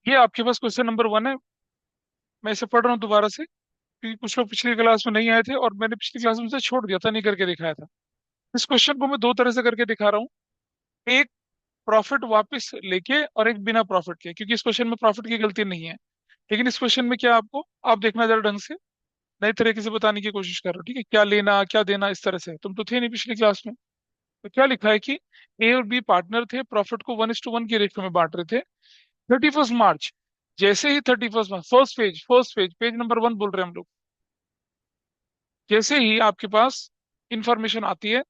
ये आपके पास question number 1 है। मैं इसे पढ़ रहा हूँ दोबारा से, क्योंकि कुछ लोग पिछली क्लास में नहीं आए थे और मैंने पिछली क्लास में से छोड़ दिया था, नहीं करके दिखाया था। इस क्वेश्चन को मैं दो तरह से करके दिखा रहा हूँ। एक प्रॉफिट वापस लेके और एक बिना प्रॉफिट के, क्योंकि इस क्वेश्चन में प्रॉफिट की गलती नहीं है। लेकिन इस क्वेश्चन में क्या आपको, आप देखना जरा ढंग से, नए तरीके से बताने की कोशिश कर रहा हूँ, ठीक है? क्या लेना क्या देना, इस तरह से तुम तो थे नहीं पिछली क्लास में। तो क्या लिखा है कि ए और बी पार्टनर थे, प्रॉफिट को 1:1 की रेशियो में बांट रहे थे। 31 मार्च, जैसे ही 31 मार्च, फर्स्ट पेज पेज नंबर 1 बोल रहे हैं हम लोग। जैसे ही आपके पास इंफॉर्मेशन आती है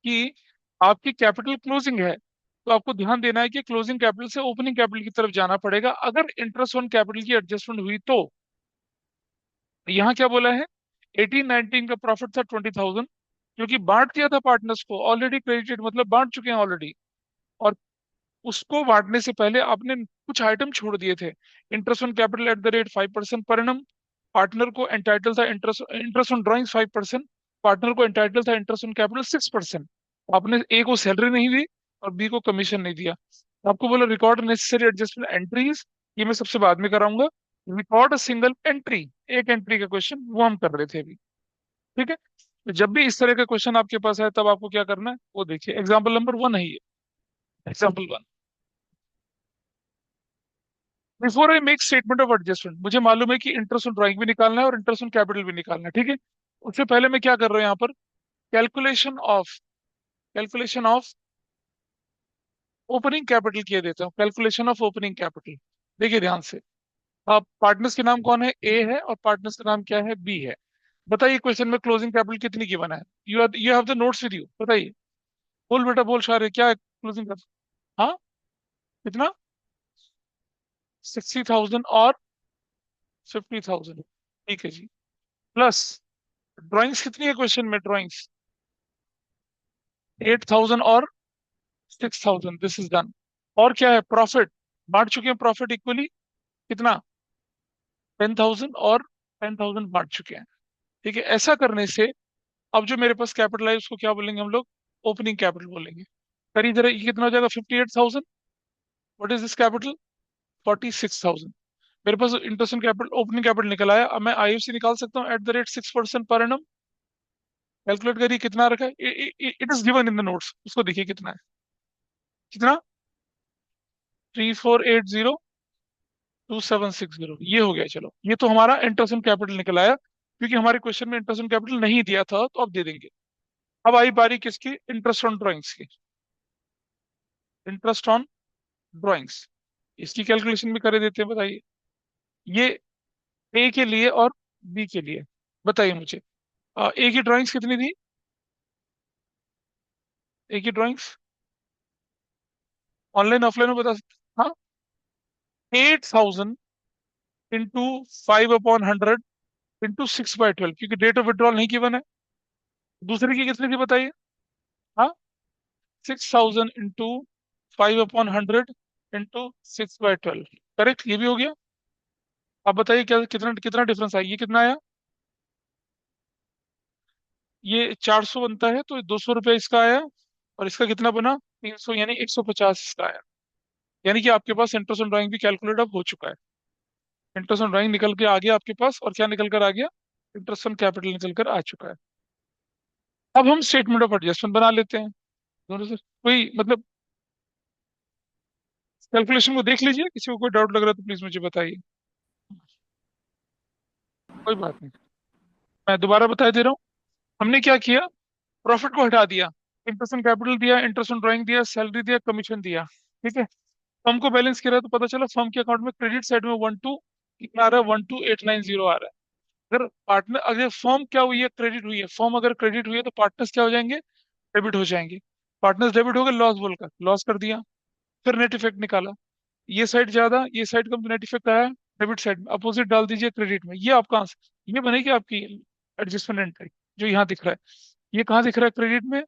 कि आपकी कैपिटल क्लोजिंग है, तो आपको ध्यान देना है कि क्लोजिंग कैपिटल से ओपनिंग कैपिटल की तरफ जाना पड़ेगा। अगर इंटरेस्ट ऑन कैपिटल की एडजस्टमेंट हुई तो यहाँ क्या बोला है, 18-19 का प्रॉफिट था 20,000, क्योंकि बांट दिया था पार्टनर्स को, ऑलरेडी क्रेडिटेड मतलब बांट चुके हैं ऑलरेडी। और उसको बांटने से पहले आपने कुछ आइटम छोड़ दिए थे। Interest on capital at the rate 5% पर एनम, पार्टनर को एंटाइटल था interest interest on drawings 5%, partner को एंटाइटल था इंटरेस्ट ऑन कैपिटल 6%। आपने ए को सैलरी नहीं दी और बी को कमीशन नहीं दिया। आपको बोला रिकॉर्ड नेसेसरी एडजस्टमेंट एंट्रीज, ये मैं सबसे बाद में कराऊंगा। रिकॉर्ड सिंगल एंट्री, एक एंट्री का क्वेश्चन वो हम कर रहे थे अभी, ठीक है? तो जब भी इस तरह का क्वेश्चन आपके पास है, तब आपको क्या करना है वो देखिए। एग्जाम्पल नंबर 1 है ये, example 1। Before I make statement of adjustment, मुझे मालूम है कि इंटरेस्ट ऑन ड्राइंग भी निकालना है और इंटरेस्ट ऑन कैपिटल भी निकालना है, ठीक है? उससे पहले मैं क्या कर रहा हूँ यहाँ पर, कैलकुलेशन ऑफ ओपनिंग कैपिटल किए देता हूँ। कैलकुलेशन ऑफ ओपनिंग कैपिटल, देखिए ध्यान से। अब पार्टनर्स के नाम कौन है, ए है, और पार्टनर्स का नाम क्या है, बी है। बताइए क्वेश्चन में क्लोजिंग कैपिटल कितनी की बना है? You have the notes with you, बताइए। बोल बेटा बोल, शायद क्या है क्लोजिंग कैपिटल? हाँ, कितना? 60,000 और 50,000, ठीक है जी। प्लस ड्राइंग्स कितनी है क्वेश्चन में, ड्राइंग्स 8,000 और 6,000, दिस इज डन। और क्या है, प्रॉफिट, बांट चुके हैं प्रॉफिट इक्वली, कितना? 10,000 और 10,000 बांट चुके हैं, ठीक है? ऐसा करने से अब जो मेरे पास कैपिटल है उसको क्या बोलेंगे हम लोग, ओपनिंग कैपिटल बोलेंगे। करी जरा, ये कितना हो जाएगा, 58,000। What is this capital, 46,000। मेरे पास इंटरेस्ट कैपिटल ओपनिंग कैपिटल निकल आया। अब मैं आईएफसी निकाल सकता हूँ at the rate 6% per annum. Calculate करिए कितना रखा है, it is given in the notes, उसको देखिए कितना है, कितना? 3480,2760, ये हो गया। चलो, ये तो हमारा इंटरेस्ट ऑन कैपिटल निकल आया, क्योंकि हमारे क्वेश्चन में इंटरेस्ट ऑन कैपिटल नहीं दिया था, तो अब दे देंगे। अब आई बारी किसकी, इंटरेस्ट ऑन ड्राइंग्स की। इंटरेस्ट ऑन ड्राइंग्स, इसकी कैलकुलेशन भी कर देते हैं, बताइए। ये ए के लिए और बी के लिए, बताइए मुझे। ए की ड्राइंग्स कितनी थी, ए की ड्राइंग्स ऑनलाइन ऑफलाइन में बता सकते? हाँ, 8,000 इंटू 5/100 इंटू 6/12, क्योंकि डेट ऑफ विड्रॉल नहीं गिवन है। दूसरे की कितनी थी बताइए? हाँ, 6,000 इंटू 5/100 इंटू 6/12, करेक्ट, ये भी हो गया। आप बताइए क्या, कितना कितना डिफरेंस आया, ये कितना आया? ये 400 बनता है, तो 200 रुपया इसका आया, और इसका कितना बना, 300, यानी 150 इसका आया। यानी कि आपके पास इंटरेस्ट ऑन ड्राइंग भी कैलकुलेट अब हो चुका है। इंटरेस्ट ऑन ड्राइंग निकल के आ गया आपके पास, और क्या निकल कर आ गया, इंटरेस्ट ऑन कैपिटल निकल कर आ चुका है। अब हम स्टेटमेंट ऑफ एडजस्टमेंट बना लेते हैं दोनों से, कोई मतलब कैलकुलेशन को देख लीजिए, किसी को कोई डाउट लग रहा है तो प्लीज मुझे बताइए। कोई बात नहीं, मैं दोबारा बता दे रहा हूँ। हमने क्या किया, प्रॉफिट को हटा दिया, इंटरेस्ट ऑन कैपिटल दिया, इंटरेस्ट ऑन ड्राइंग दिया, सैलरी दिया, कमीशन दिया, ठीक है? फर्म को बैलेंस किया तो पता चला फर्म के अकाउंट में क्रेडिट साइड में 12 कितना आ रहा है, 12,890 आ रहा है। अगर पार्टनर, अगर फर्म क्या हुई है, क्रेडिट हुई है, फर्म अगर क्रेडिट हुई है तो पार्टनर्स क्या हो जाएंगे, डेबिट हो जाएंगे। पार्टनर्स डेबिट हो गए, लॉस बोलकर लॉस कर दिया। फिर नेट इफेक्ट निकाला, ये साइड ज्यादा, ये साइड कम, नेट इफेक्ट आया डेबिट साइड में, अपोजिट डाल दीजिए क्रेडिट में, ये आपका आंसर, ये बनेगी आपकी एडजस्टमेंट एंट्री। जो यहाँ दिख रहा है, ये कहाँ दिख रहा है, क्रेडिट में,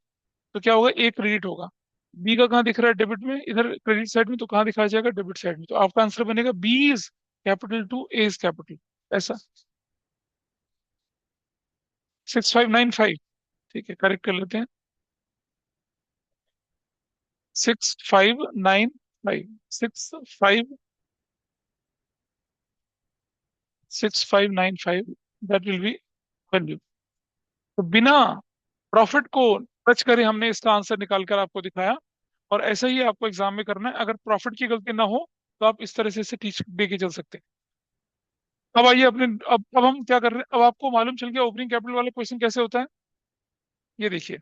तो क्या होगा, ए क्रेडिट होगा। बी का कहाँ दिख रहा है, डेबिट में, इधर क्रेडिट साइड में, तो कहाँ दिखाया जाएगा, डेबिट साइड में। तो आपका आंसर बनेगा B is capital to A is capital, ऐसा। 6595, ठीक है, करेक्ट कर लेते हैं। 6595, 65 6595, दैट विल बी वैल्यू। तो बिना प्रॉफिट को टच करे हमने इसका आंसर निकाल कर आपको दिखाया। और ऐसा ही आपको एग्जाम में करना है, अगर प्रॉफिट की गलती ना हो तो आप इस तरह से इसे टीच दे के चल सकते हैं। अब आइए अपने, अब हम क्या कर रहे हैं, अब आपको मालूम चल गया ओपनिंग कैपिटल वाला क्वेश्चन कैसे होता है। ये देखिए,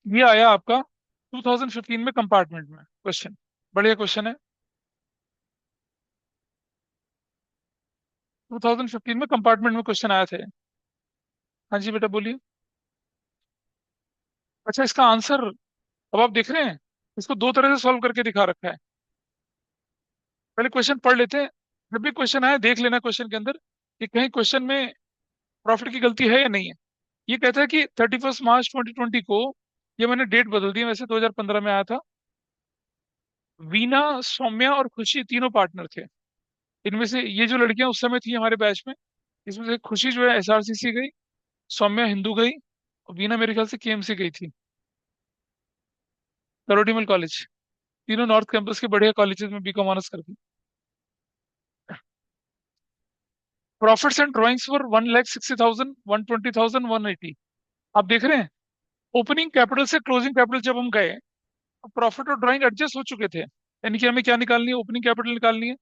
ये आया आपका 2015 में कंपार्टमेंट में क्वेश्चन। बढ़िया क्वेश्चन है। 2015 में कंपार्टमेंट में क्वेश्चन आया थे। हाँ जी बेटा बोलिए। अच्छा, इसका आंसर अब आप देख रहे हैं, इसको दो तरह से सॉल्व करके दिखा रखा है। पहले क्वेश्चन पढ़ लेते हैं। जब भी क्वेश्चन आए देख लेना क्वेश्चन के अंदर कि कहीं क्वेश्चन में प्रॉफिट की गलती है या नहीं है। ये कहता है कि 31 मार्च 2020 को, ये मैंने डेट बदल दी, वैसे 2015 में आया था। वीना, सौम्या और खुशी तीनों पार्टनर थे। इनमें से ये जो लड़कियां उस समय थी हमारे बैच में, इसमें से खुशी जो है एसआरसीसी गई, सौम्या हिंदू गई, और वीना मेरे ख्याल से केएमसी गई थी, करोडीमल कॉलेज। तीनों नॉर्थ कैंपस के बढ़िया कॉलेजेस में बीकॉम ऑनर्स करती। Profits and drawings for 1,60,000, 120,000, 180। आप देख रहे हैं, ओपनिंग कैपिटल से क्लोजिंग कैपिटल जब हम गए, तो प्रॉफिट और ड्राइंग एडजस्ट हो चुके थे, यानी कि हमें क्या निकालनी है, ओपनिंग कैपिटल निकालनी है।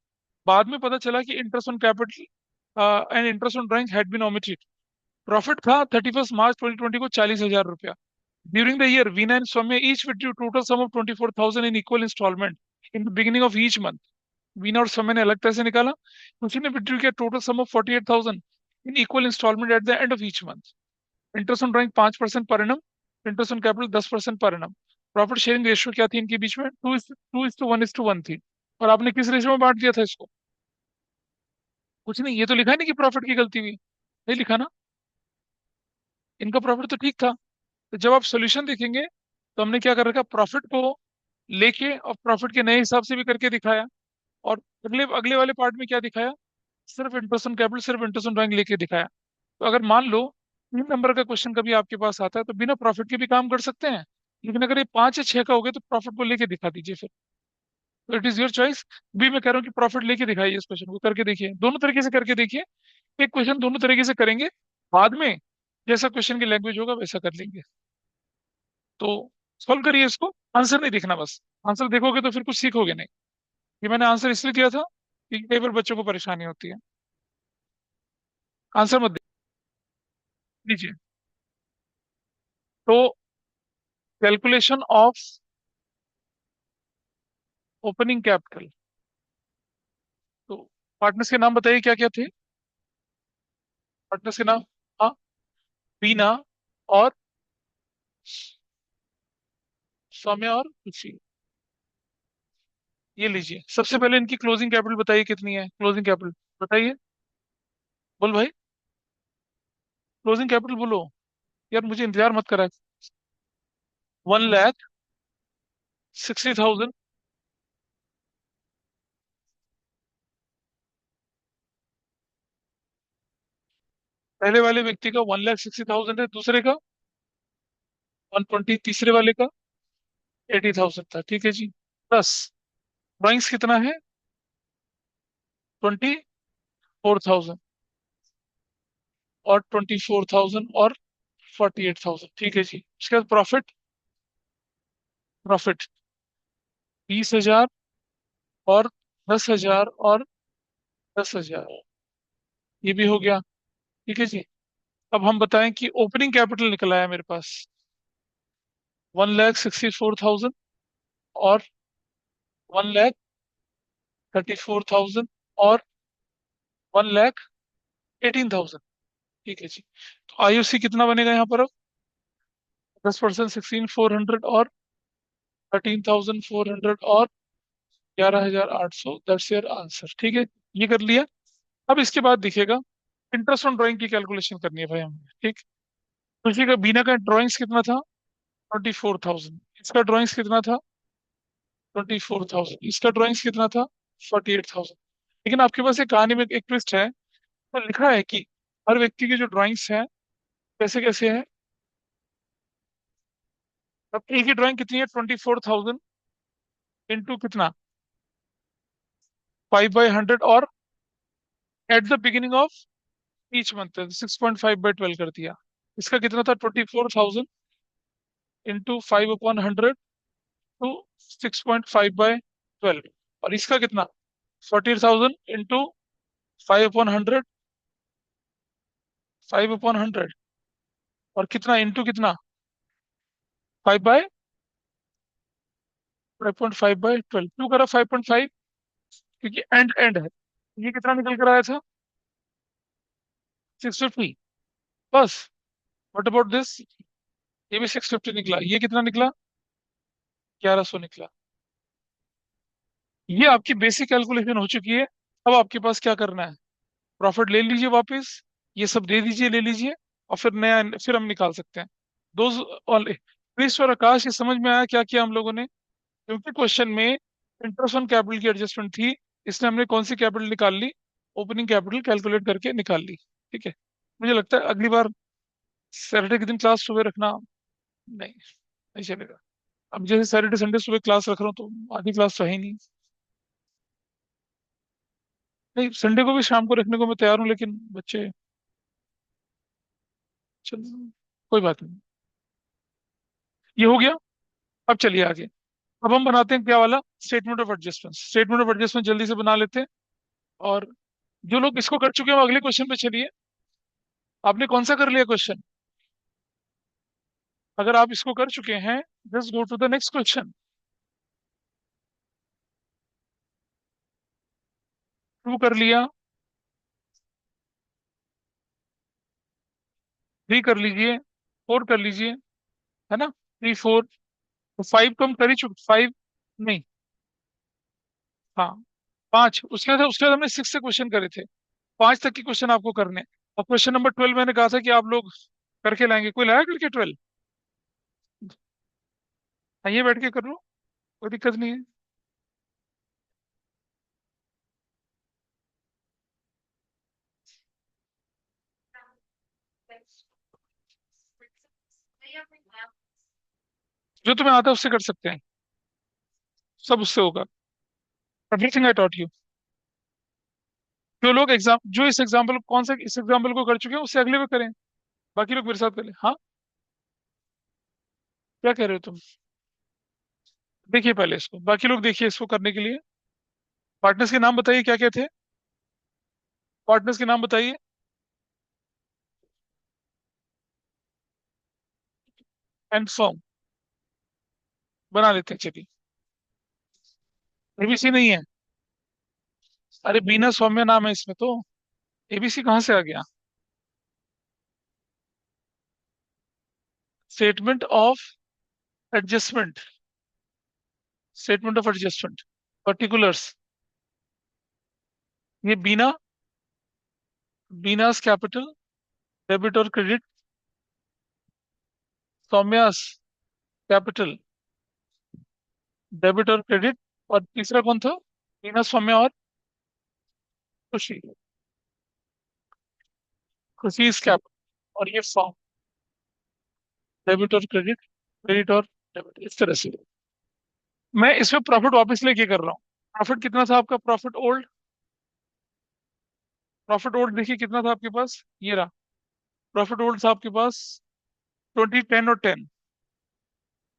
बाद में पता चला कि interest on capital and interest on drawing had been omitted. Profit था 31 मार्च 2020 को 40,000 रुपया। During the year Veena and Saumya each withdrew total sum of 24,000 in equal instalment in the beginning of each month. Veena और सौम्य ने अलग तरह से निकाला, उसी ने विड्रू किया total sum of 48,000 in equal instalment at the end of each month. Interest on drawing 5% पर annum, interest on capital 10% per annum. Profit sharing ratio क्या थी इनके बीच में, 2:1:1 थी। और आपने किस रेशियो में बांट दिया था इसको? कुछ नहीं, ये तो लिखा है नहीं कि प्रॉफिट की गलती हुई, नहीं लिखा ना। इनका प्रॉफिट तो ठीक था। तो जब आप सोल्यूशन देखेंगे तो हमने क्या कर रखा, प्रॉफिट को लेके और प्रॉफिट के नए हिसाब से भी करके दिखाया। और अगले अगले वाले पार्ट में क्या दिखाया, सिर्फ इंटरेस्ट ऑन कैपिटल, सिर्फ इंटरेस्ट ऑन ड्राइंग लेके दिखाया। तो अगर मान लो 3 नंबर का क्वेश्चन कभी आपके पास आता है तो बिना प्रॉफिट के भी काम कर सकते हैं, लेकिन अगर ये 5 या 6 का हो गया तो प्रॉफिट को लेके दिखा दीजिए फिर। तो इट इज योर चॉइस। भी मैं कह रहा हूँ कि प्रॉफिट लेके दिखाइए, इस क्वेश्चन को करके देखिए, दोनों तरीके से करके देखिए। एक क्वेश्चन दोनों तरीके से करेंगे, बाद में जैसा क्वेश्चन की लैंग्वेज होगा वैसा कर लेंगे। तो सॉल्व करिए इसको, आंसर नहीं देखना बस। आंसर देखोगे तो फिर कुछ सीखोगे नहीं। ये मैंने आंसर इसलिए दिया था कि कई बार बच्चों को परेशानी होती है। आंसर मत दीजिए। तो कैलकुलेशन ऑफ ओपनिंग कैपिटल, तो पार्टनर्स के नाम बताइए क्या क्या थे। पार्टनर्स के नाम, हाँ, बीना और सौम्या और खुशी। ये लीजिए, सबसे पहले इनकी क्लोजिंग कैपिटल बताइए कितनी है, क्लोजिंग कैपिटल बताइए। बोल भाई, क्लोजिंग कैपिटल बोलो। यार मुझे इंतजार मत करा। 1,60,000। पहले वाले व्यक्ति का 1,60,000 है, दूसरे का 120, तीसरे वाले का 80,000 था, ठीक है जी। प्लस ड्राइंग्स कितना है, 24,000, और 24,000 और 48,000, ठीक है जी। उसके बाद प्रॉफिट, प्रॉफिट 20,000 और 10,000 और 10,000, ये भी हो गया, ठीक है जी। अब हम बताएं कि ओपनिंग कैपिटल निकला है मेरे पास 1,64,000 और 1,34,000 और 1,18,000, ठीक है जी। तो आईयूसी कितना बनेगा यहाँ पर अब, 10%, 16,400 और 13,400 और 11,800, दैट्स योर आंसर, ठीक है। ये कर लिया। अब इसके बाद दिखेगा इंटरेस्ट ऑन ड्राइंग की कैलकुलेशन करनी है भाई हमें, ठीक। तो इसी का बीना का ड्राइंग्स कितना था, 24,000। इसका ड्राइंग्स कितना था, 24,000। इसका ड्राइंग्स कितना था, 48,000। लेकिन आपके पास एक कहानी में एक ट्विस्ट है, तो लिखा है कि हर व्यक्ति के जो ड्राइंग्स हैं कैसे कैसे है। अब एक ही ड्राइंग कितनी है, 24,000 इंटू कितना, 5/100 और at the beginning of each month 6.5/12 कर दिया। इसका कितना था? 24,000 इंटू 5/100 टू 6.5/12। और इसका कितना? 40,000 इंटू 5/100, 5/100, और कितना इंटू कितना? 5/5.5 क्यों करा 5.5? क्योंकि एंड एंड है। ये कितना निकल कर आया था? 650। बस। What about this? ये भी 650 निकला। ये कितना निकला? 1100 निकला। ये आपकी बेसिक कैलकुलेशन हो चुकी है। अब आपके पास क्या करना है? प्रॉफिट ले लीजिए वापस, ये सब दे दीजिए, ले लीजिए, और फिर नया, फिर हम निकाल सकते हैं। दो क्रिस और आकाश, ये समझ में आया क्या किया हम लोगों ने? क्योंकि क्वेश्चन में इंटरेस्ट ऑन कैपिटल की एडजस्टमेंट थी, इसलिए हमने कौन सी कैपिटल निकाल ली? ओपनिंग कैपिटल कैलकुलेट करके निकाल ली। ठीक है। मुझे लगता है अगली बार सैटरडे के दिन क्लास सुबह रखना नहीं, नहीं चलेगा। अब जैसे सैटरडे संडे सुबह क्लास रख रहा हूँ तो आधी क्लास तो है ही नहीं। नहीं, संडे को भी शाम को रखने को मैं तैयार हूँ, लेकिन बच्चे, चलो कोई बात नहीं। ये हो गया। अब चलिए आगे। अब हम बनाते हैं क्या वाला? Statement of adjustment. Statement of adjustment जल्दी से बना लेते हैं। और जो लोग इसको कर चुके हैं वो अगले क्वेश्चन पे चलिए। आपने कौन सा कर लिया क्वेश्चन? अगर आप इसको कर चुके हैं, just go to the next question. Two कर लिया, थ्री कर लीजिए, फोर कर लीजिए, है ना? थ्री, फोर, तो फाइव तो हम कर ही चुके, फाइव नहीं, हाँ, पांच। उसके बाद हमने सिक्स से क्वेश्चन करे थे। पांच तक के क्वेश्चन आपको करने। और क्वेश्चन नंबर 12 मैंने कहा था कि आप लोग करके लाएंगे। कोई लाया करके 12? आइए बैठ के कर लो, कोई दिक्कत नहीं है। जो तुम्हें आता है उससे कर सकते हैं, सब उससे होगा। Everything I taught you. जो लोग एग्जाम, जो इस एग्जाम्पल, कौन से इस एग्जाम्पल को कर चुके हैं उससे अगले में करें। बाकी लोग मेरे साथ करें। हाँ, क्या कह रहे हो तुम? देखिए पहले इसको, बाकी लोग देखिए इसको करने के लिए। पार्टनर्स के नाम बताइए, क्या क्या थे? पार्टनर्स के नाम बताइए। एंड फॉर्म बना लेते हैं, चलिए। एबीसी नहीं है? अरे बीना सौम्य नाम है इसमें तो। एबीसी कहाँ से आ गया? Statement of adjustment. Statement of adjustment, particulars. ये बीना, बीनास कैपिटल, डेबिट और क्रेडिट, सौम्यास कैपिटल, डेबिट और क्रेडिट, और तीसरा कौन था? बीना, सौम्या और खुशी। खुशी इस कैपिटल, और ये फॉर्म, डेबिट और क्रेडिट, क्रेडिट और डेबिट, इस तरह से। मैं इसमें प्रॉफिट वापस लेके कर रहा हूँ। प्रॉफिट कितना था आपका? प्रॉफिट ओल्ड, प्रॉफिट ओल्ड देखिए कितना था आपके पास, ये रहा। प्रॉफिट ओल्ड था आपके पास 20, 10 और 10।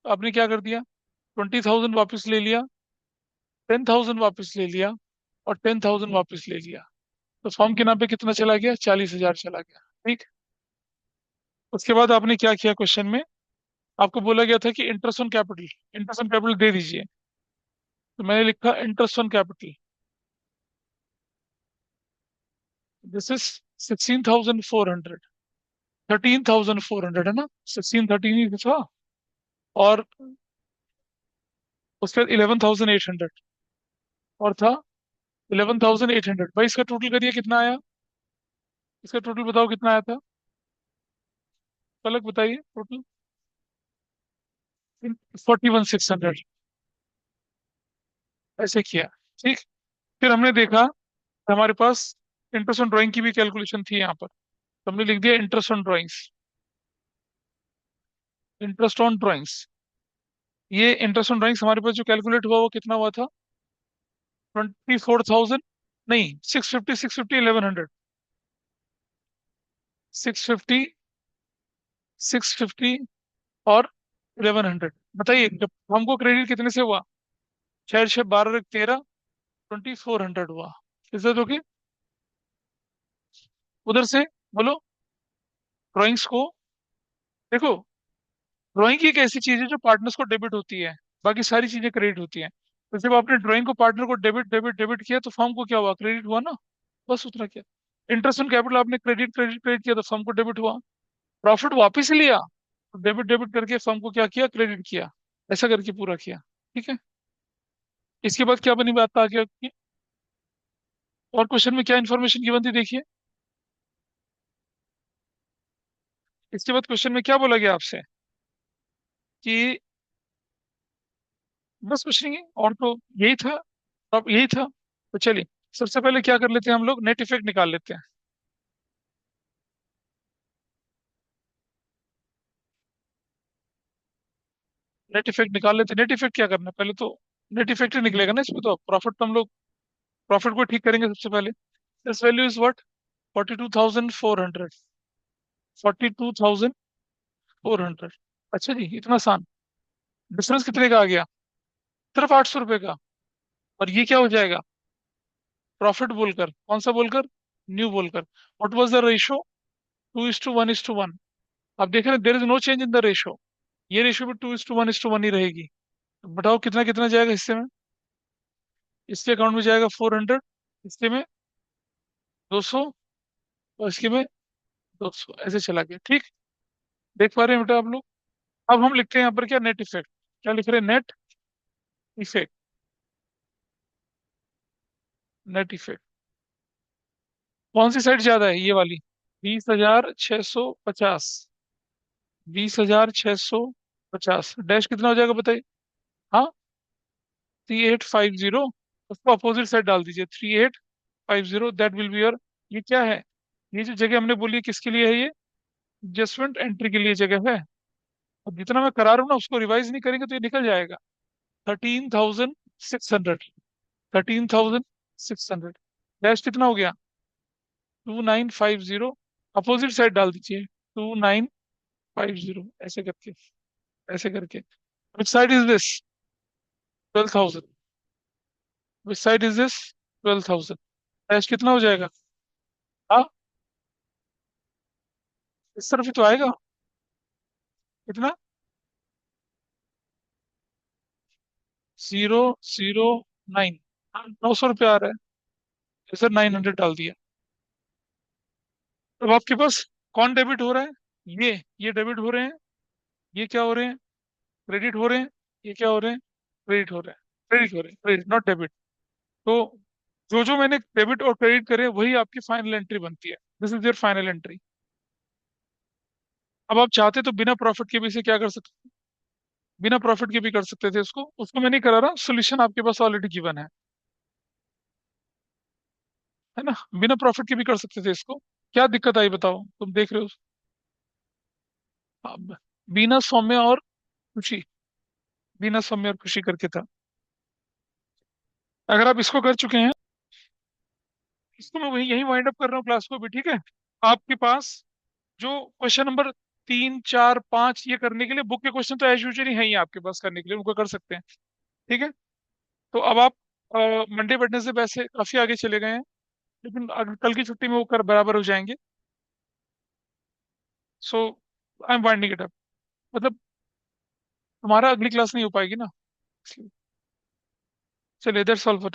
आपने क्या कर दिया? 20,000 वापस ले लिया, 10,000 वापस ले लिया, और 10,000 वापस ले लिया। तो फॉर्म के नाम पे कितना चला गया? 40,000 चला गया। ठीक। उसके बाद आपने क्या किया? क्वेश्चन में आपको बोला गया था कि interest on capital, interest on capital दे दीजिए। तो मैंने लिखा interest on capital, this is 16,400, 13,400 है ना? 16, 13 ही था। और उसके बाद 11,800 और था 11,800। भाई इसका टोटल करिए कितना आया? इसका टोटल बताओ कितना आया था? पलक बताइए टोटल। 41,600। ऐसे किया। ठीक। फिर हमने देखा हमारे पास इंटरेस्ट ऑन ड्राइंग की भी कैलकुलेशन थी यहाँ पर, तो हमने लिख दिया interest on drawings. Interest on drawings, ये इंटरेस्ट ऑन ड्राइंग्स हमारे पास जो कैलकुलेट हुआ वो कितना हुआ था? 24,000, नहीं, 650, 650, 1100, 650, 650 और 1100। बताइए, जब हमको क्रेडिट कितने से हुआ? 6 6 12 2400 हुआ। इज्जत होगी उधर से। बोलो। ड्राइंग्स को देखो, ड्राइंग एक ऐसी चीज है जो पार्टनर्स को डेबिट होती है, बाकी सारी चीजें क्रेडिट होती हैं। तो जब आपने ड्राइंग को पार्टनर को डेबिट डेबिट डेबिट किया तो फर्म को क्या हुआ? क्रेडिट हुआ ना। बस उतना क्या। इंटरेस्ट ऑन कैपिटल आपने क्रेडिट क्रेडिट क्रेडिट किया तो फर्म को डेबिट हुआ। प्रॉफिट वापस लिया तो डेबिट डेबिट करके फर्म को क्या किया? क्रेडिट किया। ऐसा करके पूरा किया। ठीक है। इसके बाद क्या बनी बात आगे की? और क्वेश्चन में क्या इन्फॉर्मेशन की बनती देखिए। इसके बाद क्वेश्चन में क्या बोला गया आपसे कि बस कुछ नहीं है और तो यही था। अब यही था तो चलिए, सबसे पहले क्या कर लेते हैं हम लोग, नेट इफेक्ट निकाल लेते हैं। नेट इफेक्ट निकाल लेते हैं। नेट इफेक्ट क्या करना है पहले तो? नेट इफेक्ट ही निकलेगा ना इसमें तो। प्रॉफिट तो हम लोग प्रॉफिट को ठीक करेंगे सबसे पहले। This value is what? 42,400। 42,400। अच्छा जी, इतना आसान। डिफरेंस कितने का आ गया? सिर्फ 800 रुपए का। और ये क्या हो जाएगा? प्रॉफिट बोलकर, कौन सा बोलकर? न्यू बोलकर। What was the ratio? 2:1:1। आप देख रहे हैं there is no change in the ratio. ये रेशियो भी 2:1:1 ही रहेगी। तो बताओ कितना कितना जाएगा हिस्से में? इसके अकाउंट में जाएगा 400, इसके में 200, और इसके में 200, ऐसे चला गया। ठीक। देख पा रहे हैं बेटा आप लोग? अब हम लिखते हैं यहाँ पर क्या? Net effect. क्या लिख रहे हैं? Net effect. Net effect. कौन सी साइड ज्यादा है? ये वाली। 20,650। 20,650 डैश कितना हो जाएगा बताइए? हाँ, 3850। उसको अपोजिट साइड डाल दीजिए। 3850, दैट विल बी योर। ये क्या है? ये जो जगह हमने बोली है किसके लिए है ये? एडजस्टमेंट एंट्री के लिए जगह है। अब जितना मैं करा रहा हूँ ना उसको रिवाइज नहीं करेंगे तो ये निकल जाएगा। 13,600। 13,600 डैश कितना हो गया? 2950। अपोजिट साइड डाल दीजिए। 2950, ऐसे करके, ऐसे करके। Which side is this? 12,000। Which side is this? 12,000। Dash कितना हो जाएगा? हाँ, इस तरफ ही तो आएगा। कितना? 009। 900 रुपया आ रहा है सर, 900 डाल दिया। अब आपके पास कौन डेबिट हो रहा है? ये डेबिट हो रहे हैं। ये क्या हो रहे हैं? क्रेडिट हो रहे हैं। ये क्या हो रहे हैं? क्रेडिट हो रहे हैं। क्रेडिट हो रहे हैं, क्रेडिट नॉट डेबिट। तो जो जो मैंने डेबिट और क्रेडिट करे वही आपकी फाइनल एंट्री बनती है। This is your final entry. अब आप चाहते तो बिना प्रॉफिट के भी इसे क्या कर सकते? बिना प्रॉफिट के भी कर सकते थे इसको। उसको मैं नहीं करा रहा, सोल्यूशन आपके पास ऑलरेडी गिवन है ना। बिना प्रॉफिट के भी कर सकते थे इसको। क्या दिक्कत आई बताओ? तुम देख रहे हो। अब बीना सौम्य और खुशी। बीना सौम्य और खुशी करके था। अगर आप इसको कर चुके हैं, इसको मैं वही यही वाइंड अप कर रहा हूँ क्लास को भी। ठीक है। आपके पास जो क्वेश्चन नंबर 3 4 5 ये करने के लिए बुक के क्वेश्चन तो एज यूजुअली है ही आपके पास करने के लिए, उनको कर सकते हैं। ठीक है। तो अब आप मंडे वेडनेसडे वैसे काफी आगे चले गए हैं, लेकिन अगर कल की छुट्टी में वो कर बराबर हो जाएंगे। So I am winding it up. मतलब तुम्हारा अगली क्लास नहीं हो पाएगी ना, इसलिए। चलिए, दैट्स ऑल फॉर